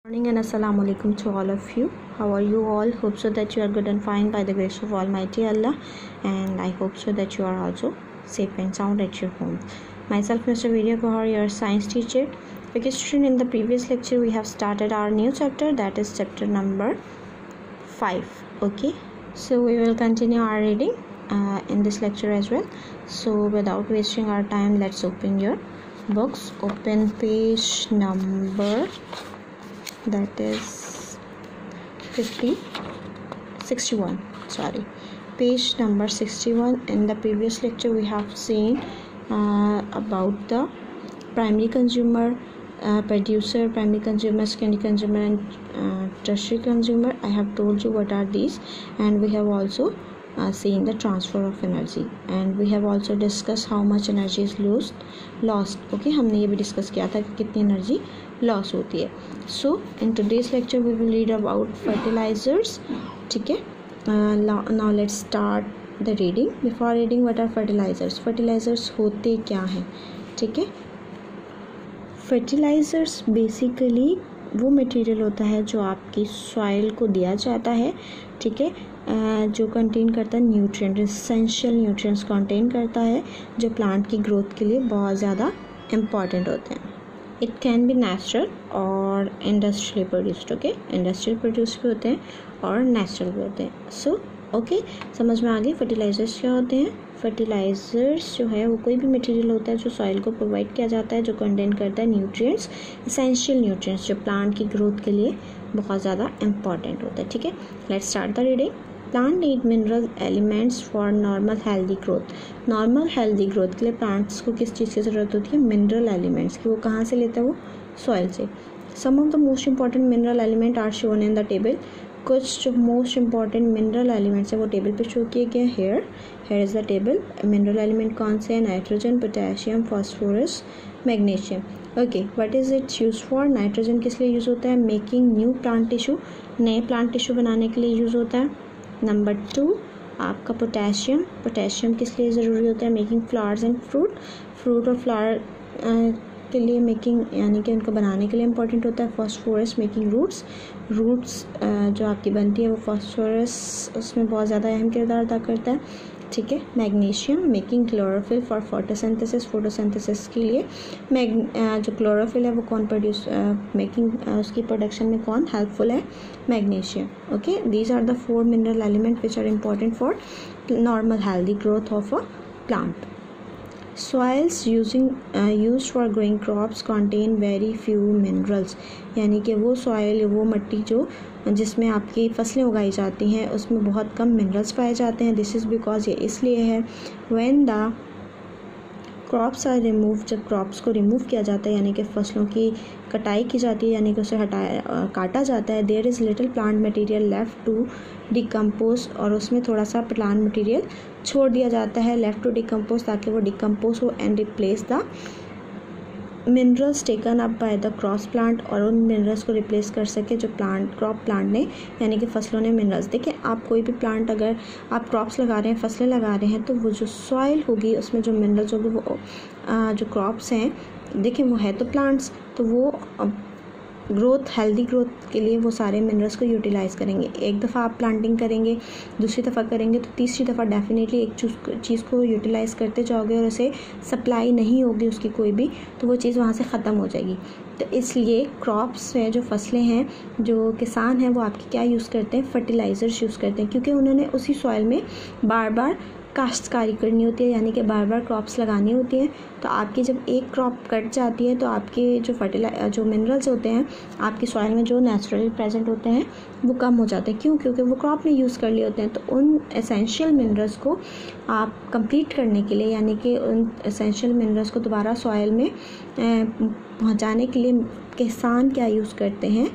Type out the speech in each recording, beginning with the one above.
Morning and assalamu alaikum to all of you. How are you all? Hope so that you are good and fine by the grace of Almighty Allah, and I hope so that you are also safe and sound at your home. Myself Mr. Vidya Gohar, your science teacher. Okay student, in the previous lecture we have started our new chapter, that is chapter number 5. Okay, so we will continue our reading in this lecture as well. So without wasting our time, let's open your books. Open page number, that is 61, sorry, page number 61. In the previous lecture we have seen about the primary consumer, producer, primary consumer, secondary consumer, and tertiary consumer. I have told you what are these, and we have also seen the transfer of energy, and we have also discussed how much energy is lost. Okay, हमने ये भी discuss किया था कि कितनी energy loss होती है. So in today's lecture we will read about fertilizers. ठीक है, now let's start the reading. Before reading, what are fertilizers? Fertilizers होते क्या हैं? ठीक है, फर्टिलाइजर्स बेसिकली वो मटेरियल होता है जो आपकी सॉइल को दिया जाता है. ठीक है, जो कंटेन करता है न्यूट्रिएंट, एसेंशियल न्यूट्रिएंट्स कंटेन करता है, जो प्लांट की ग्रोथ के लिए बहुत ज़्यादा इम्पॉर्टेंट होते हैं. इट कैन बी नेचुरल और industrial produced. Okay, industrial produce भी होते हैं और नेचुरल भी होते हैं. सो ओके, समझ में आ गई फर्टिलाइजर्स क्या होते हैं. फर्टिलाइजर्स जो है वो कोई भी मटेरियल होता है जो सॉइल को प्रोवाइड किया जाता है, जो कंटेन करता है न्यूट्रिएंट्स, एसेंशियल न्यूट्रिएंट्स, जो प्लांट की ग्रोथ के लिए बहुत ज़्यादा इंपॉर्टेंट होता है. ठीक है, let's start the reading. Plant need mineral elements for normal healthy growth. Normal healthy growth के लिए प्लांट्स को किस चीज़ की ज़रूरत होती है? मिनरल एलिमेंट्स की. वो कहाँ से लेता है? वो सॉइल से. Some of the most important mineral element are shown in the table. कुछ जो मोस्ट इंपॉर्टेंट मिनरल एलिमेंट्स है वो टेबल पे शो किए गए. Here is the table. Mineral element कौन से हैं? Nitrogen, potassium, phosphorus, magnesium. Okay, what is it's use for? Nitrogen किस लिए यूज़ होता है? मेकिंग न्यू प्लांट टिश्यू, नए प्लांट टिश्यू बनाने के लिए यूज़ होता है. नंबर 2 आपका पोटेशियम. पोटेशियम किस लिए ज़रूरी होता है? मेकिंग फ्लावर्स एंड फ्रूट और फ्लावर के लिए मेकिंग, यानी कि उनको बनाने के लिए इंपॉर्टेंट होता है. फॉस्फोरस मेकिंग रूट्स जो आपकी बनती है वो फॉस्फोरस उसमें बहुत ज़्यादा अहम किरदार अदा करता है. ठीक है, magnesium making chlorophyll for photosynthesis के लिए. जो क्लोरोफिल है वो कौन प्रोड्यूस मेकिंग उसकी प्रोडक्शन में कौन हेल्पफुल है? Magnesium. Okay, these are the 4 mineral element which are important for normal healthy growth of a plant. Soils used for growing crops contain very few minerals. यानी कि वो सॉइल, वो मिट्टी जो जिसमें आपकी फसलें उगाई जाती हैं उसमें बहुत कम मिनरल्स पाए जाते हैं. दिस इज़ बिकॉज, ये इसलिए है, when the crops are remove, जब क्रॉप्स को रिमूव किया जाता है यानी कि फसलों की कटाई की जाती है, यानी कि उसे काटा जाता है, there is little plant material left to decompose, और उसमें थोड़ा सा प्लांट मटेरियल छोड़ दिया जाता है लेफ्ट टू डिकम्पोज, ताकि वो डिकम्पोज हो and replace the minerals taken up by the cross plant, और उन मिनरल्स को रिप्लेस कर सके जो क्रॉप प्लांट ने, यानी कि फसलों ने मिनरल्स. देखिए, आप कोई भी प्लांट, अगर आप क्रॉप्स लगा रहे हैं, फसलें लगा रहे हैं, तो वो जो सॉइल होगी उसमें जो मिनरल्स होगी वो जो क्रॉप्स हैं, देखिए वो है तो प्लांट्स, तो वो हेल्दी ग्रोथ के लिए वो सारे मिनरल्स को यूटिलाइज़ करेंगे. एक दफ़ा आप प्लांटिंग करेंगे, दूसरी दफ़ा करेंगे, तो तीसरी दफ़ा डेफिनेटली एक चीज़ को यूटिलाइज़ करते जाओगे और उसे सप्लाई नहीं होगी उसकी कोई भी, तो वो चीज़ वहाँ से ख़त्म हो जाएगी. तो इसलिए क्रॉप्स हैं, जो फसलें हैं, जो किसान हैं, वो आपकी क्या यूज़ करते हैं? फर्टिलाइज़र्स यूज़ करते हैं, क्योंकि उन्होंने उसी सॉइल में बार बार काश्तकारी करनी होती है, यानी कि बार बार क्रॉप्स लगानी होती हैं. तो आपकी जब एक क्रॉप कट जाती है तो आपके जो मिनरल्स होते हैं आपकी सॉइल में जो नेचुरली प्रेजेंट होते हैं वो कम हो जाते हैं. क्यों? क्योंकि वो क्रॉप ने यूज़ कर लिए होते हैं. तो उन एसेंशियल मिनरल्स को आप कंप्लीट करने के लिए, यानी कि उन एसेंशियल मिनरल्स को दोबारा सॉइल में पहुँचाने के लिए किसान क्या यूज़ करते हैं?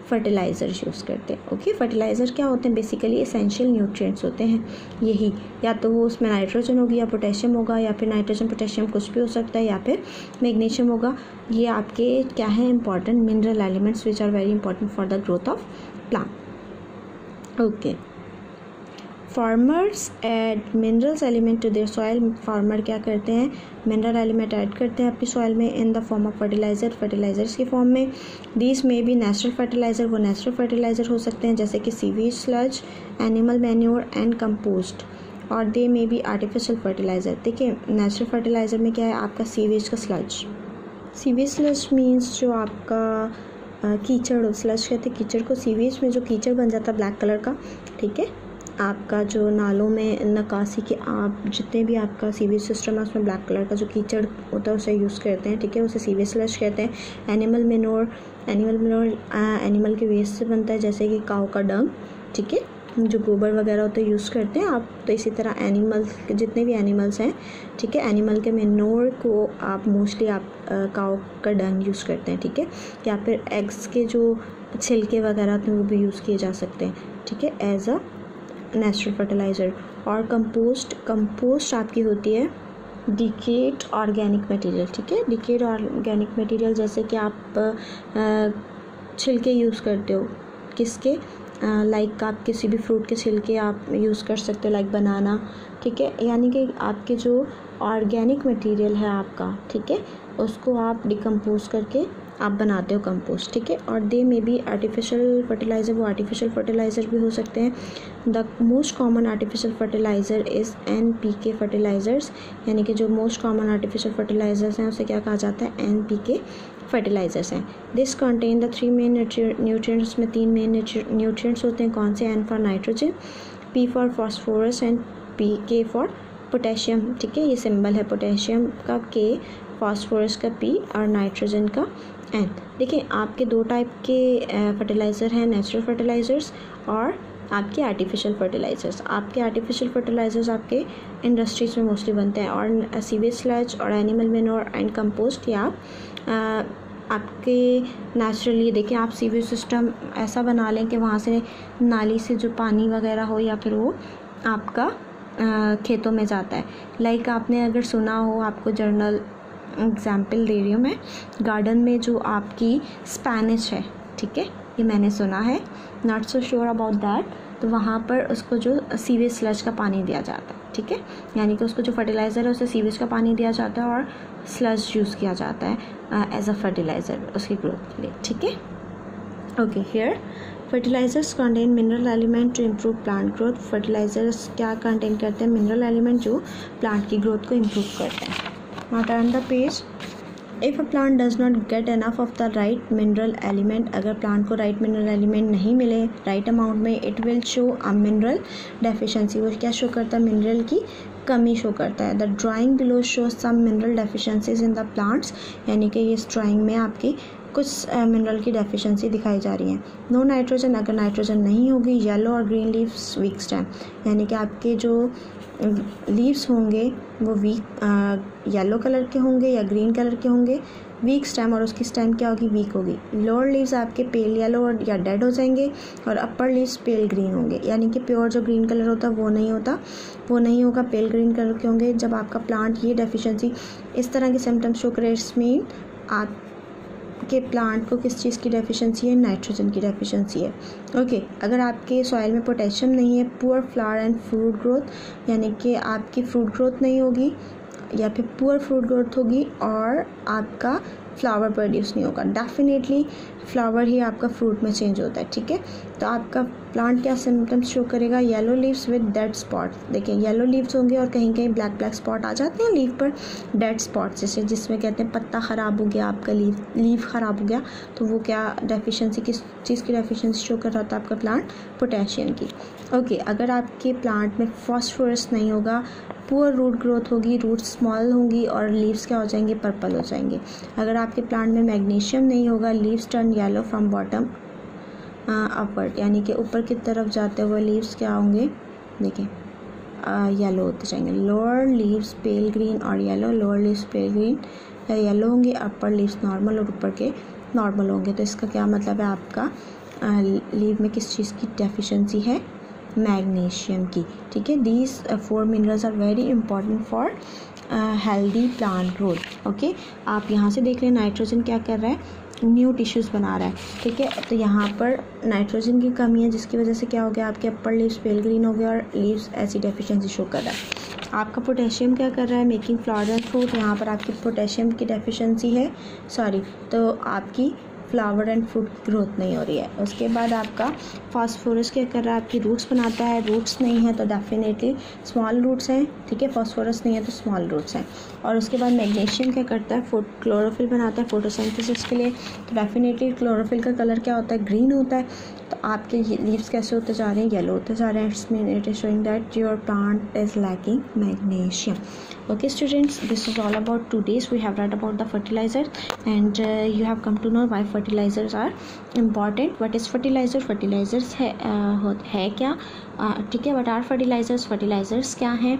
फर्टिलाइज़र्स यूज़ करते हैं. ओके, फर्टिलाइज़र क्या होते हैं? बेसिकली एसेंशियल न्यूट्रिएंट्स होते हैं. यही, या तो वो उसमें नाइट्रोजन होगी या पोटेशियम होगा, या फिर नाइट्रोजन पोटेशियम कुछ भी हो सकता है, या फिर मैग्नीशियम होगा. ये आपके क्या है? Important mineral elements which are very important for the growth of plant. Okay, farmers add minerals element to their soil, farmer क्या करते हैं, मिनरल एलिमेंट ऐड करते हैं अपनी सॉइल में in the form of fertiliser, fertilisers की form में। This में भी नेचुरल फर्टिलाइज़र, वो नेचुरल फर्टिलाइज़र हो सकते हैं जैसे कि sewage sludge, animal manure and compost, और दे में भी आर्टिफिशियल फर्टिलाइज़र। देखिए नेचुरल फर्टिलाइज़र में क्या है आपका सीवेज का स्लज, सीवेज स्लज मीन्स जो आपका कीचड़, स्लज कहते हैं कीचड़ को, सीवेज में जो कीचड़ बन जाता है ब्लैक कलर का, ठीक है, आपका जो नालों में निकासी के आप जितने भी आपका सीवेज सिस्टम है उसमें ब्लैक कलर का जो कीचड़ होता है उसे यूज़ करते हैं, ठीक है, उसे सीवेज स्लज कहते हैं। Animal manure, animal manure animal के वेस्ट से बनता है जैसे कि काऊ का डंग, ठीक है, जो गोबर वगैरह होते हैं यूज़ करते हैं आप। तो इसी तरह एनिमल जितने भी एनिमल्स हैं, ठीक है, एनिमल के मैन्योर को आप मोस्टली आप काऊ का डंग यूज़ करते हैं, ठीक है, या फिर एग्स के जो छिलके वगैरह होते हैं वो भी यूज़ किए जा सकते हैं, ठीक है, एज अ नेचुरल फर्टिलाइज़र। और कंपोस्ट आपकी होती है डिकेड ऑर्गेनिक मटेरियल, ठीक है, डिकेड ऑर्गेनिक मटेरियल जैसे कि आप छिलके यूज़ करते हो किसके, लाइक आप किसी भी फ्रूट के छिलके आप यूज़ कर सकते हो, लाइक बनाना, ठीक है, यानी कि आपके जो ऑर्गेनिक मटेरियल है आपका, ठीक है, उसको आप डिकम्पोज करके आप बनाते हो कंपोस्ट, ठीक है। और दे में भी आर्टिफिशियल फर्टिलाइज़र, वो आर्टिफिशियल फर्टिलाइज़र भी हो सकते हैं। The most common artificial fertiliser is NPK fertilisers, यानी कि जो मोस्ट कॉमन आर्टिफिशियल फर्टिलाइज़र्स हैं उसे क्या कहा जाता है, NPK फर्टिलाइज़र्स हैं। This contain the 3 main nutrients, में 3 मेन न्यूट्रिएंट्स होते हैं, कौन से, N for nitrogen, P for phosphorus and K for potassium, ठीक है, ये सिंबल है पोटेशियम का K, फॉस्फोरस का P और नाइट्रोजन का N। देखिए आपके 2 टाइप के फर्टिलाइज़र हैं, नेचुरल फर्टिलाइज़र्स और आपके आर्टिफिशियल फर्टिलाइज़र्स। आपके आर्टिफिशियल फर्टिलाइज़र्स आपके इंडस्ट्रीज़ में मोस्टली बनते हैं, और सीवेज स्लज और एनिमल मैन्योर एंड कंपोस्ट या आपके नेचुरली, देखिए आप सीवेज सिस्टम ऐसा बना लें कि वहाँ से नाली से जो पानी वगैरह हो या फिर वो आपका खेतों में जाता है। लाइक आपने अगर सुना हो, आपको जर्नल एग्जाम्पल दे रही हूँ मैं, गार्डन में जो आपकी स्पेनिश है, ठीक है, ये मैंने सुना है, not so sure about that, तो वहाँ पर उसको जो सीवेज स्लज का पानी दिया जाता है, ठीक है, यानी कि उसको जो फर्टिलाइज़र है उसे सीवेज का पानी दिया जाता है और स्लज यूज़ किया जाता है एज अ फर्टिलाइज़र उसकी ग्रोथ के लिए, ठीक है। Okay, here fertilisers contain mineral element to improve plant growth. Fertilisers क्या कंटेन करते हैं, मिनरल एलिमेंट जो प्लांट की ग्रोथ को इम्प्रूव करते हैं। Now turn the page. If a plant does not get enough of the right mineral element, अगर plant को right mineral element नहीं मिले right amount में, it will show a mineral deficiency। वो क्या शो करता है, मिनरल की कमी शो करता है। The drawing below shows some mineral deficiencies in the plants, यानी कि इस ड्राइंग में आपकी कुछ मिनरल की डेफिशिएंसी दिखाई जा रही है। नो नाइट्रोजन, अगर नाइट्रोजन नहीं होगी, येलो और ग्रीन लीव्स, वीक स्टेम, यानी कि आपके जो लीव्स होंगे वो वीक येलो कलर के होंगे या ग्रीन कलर के होंगे, वीक स्टेम, और उसकी स्टेम क्या होगी, वीक होगी। लोअर लीव्स आपके पेल येलो और या डेड हो जाएंगे, और अपर लीव्स पेल ग्रीन होंगे, यानी कि प्योर जो ग्रीन कलर होता है वो नहीं होगा, पेल ग्रीन कलर के होंगे। जब आपका प्लांट ये डेफिशिएंसी इस तरह के सिम्टम्स शो करे, इसमें आप के प्लांट को किस चीज़ की डेफिशिएंसी है, नाइट्रोजन की डेफिशिएंसी है। ओके, अगर आपके सॉइल में पोटेशियम नहीं है, poor flower and fruit growth, यानी कि आपकी फ्रूट ग्रोथ नहीं होगी या फिर पुअर फ्रूट ग्रोथ होगी, और आपका फ्लावर प्रोड्यूस नहीं होगा। डेफिनेटली फ्लावर ही आपका फ्रूट में चेंज होता है, ठीक है। तो आपका प्लांट क्या सिम्टम्स शो करेगा, yellow leaves with dead spot. देखिए येलो लीव्स होंगे और कहीं कहीं ब्लैक स्पॉट आ जाते हैं लीव पर, डेड स्पॉट जैसे, जिसमें कहते हैं पत्ता ख़राब हो गया आपका, लीव ख़राब हो गया, तो वो क्या डेफिशिएंसी, किस चीज़ की डेफिशिएंसी शो कर रहा था आपका प्लांट, पोटेशियम की। ओके, अगर आपके प्लांट में फॉस्फोरस नहीं होगा, पुअर रूट ग्रोथ होगी, रूट्स स्मॉल होंगी और लीव्स क्या हो जाएंगे, पर्पल हो जाएंगे। अगर आपके प्लांट में मैग्नीशियम नहीं होगा, leaves turn yellow from bottom upward, यानी कि ऊपर की तरफ जाते हुए लीव्स क्या होंगे, देखिए येलो होते जाएंगे। लोअर लीव्स पेल ग्रीन और येलो, लोअर लीव्स पेल ग्रीन या येलो होंगे, अपर लीव्स नॉर्मल और ऊपर के नॉर्मल होंगे। तो इसका क्या मतलब है, आपका लीव में किस चीज़ की डेफिशिएंसी है, मैग्नीशियम की, ठीक है। These 4 minerals are very important for healthy plant growth. Okay, आप यहाँ से देख लें नाइट्रोजन क्या कर रहा है, न्यू टिश्यूज़ बना रहा है, ठीक है। तो यहाँ पर नाइट्रोजन की कमी है, जिसकी वजह से क्या हो गया, आपके अपर लीव्स पेल ग्रीन हो गया और लीव्स एसिड डेफिशिएंसी शो कर रहा है। आपका पोटेशियम क्या कर रहा है, मेकिंग फ्लावर एंड फ्रूट, यहाँ पर आपकी पोटेशियम की डेफिशिएंसी है, तो आपकी फ्लावर एंड फ्रूट ग्रोथ नहीं हो रही है। उसके बाद आपका फास्फोरस क्या कर रहा है, आपकी रूट्स बनाता है, रूट्स नहीं है तो डेफिनेटली स्मॉल रूट्स हैं, ठीक है, फास्फोरस नहीं है तो स्मॉल रूट्स हैं। और उसके बाद मैग्नीशियम क्या करता है, क्लोरोफिल बनाता है फोटोसिंथेसिस के लिए, तो डेफिनेटली क्लोरोफिल का कलर क्या होता है, ग्रीन होता है। तो आपके लीव्स कैसे होते जा रहे हैं, येलो होते जा रहे हैं। It is showing that your plant is lacking magnesium. Okay students, this is all about today's. We have read about the fertilizers and you have come to know why fertilizers are important. What is fertilizer? Fertilizers है क्या, ठीक है, what are fertilizers? Fertilizers क्या हैं,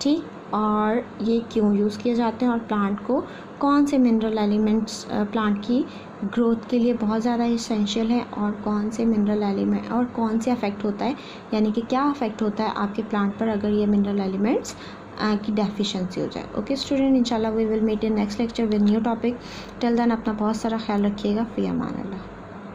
ठीक, और ये क्यों यूज़ किए जाते हैं, और प्लांट को कौन से मिनरल एलिमेंट्स प्लांट की ग्रोथ के लिए बहुत ज़्यादा इसेंशियल है, और कौन से मिनरल एलिमेंट और कौन से अफेक्ट होता है, यानी कि क्या अफेक्ट होता है आपके प्लांट पर अगर ये मिनरल एलिमेंट्स की डेफिशिएंसी हो जाए। ओके स्टूडेंट, इंशाल्लाह we will meet in next lecture with new topic. Till then अपना बहुत सारा ख्याल रखिएगा। फ़ी अमान अल्लाह।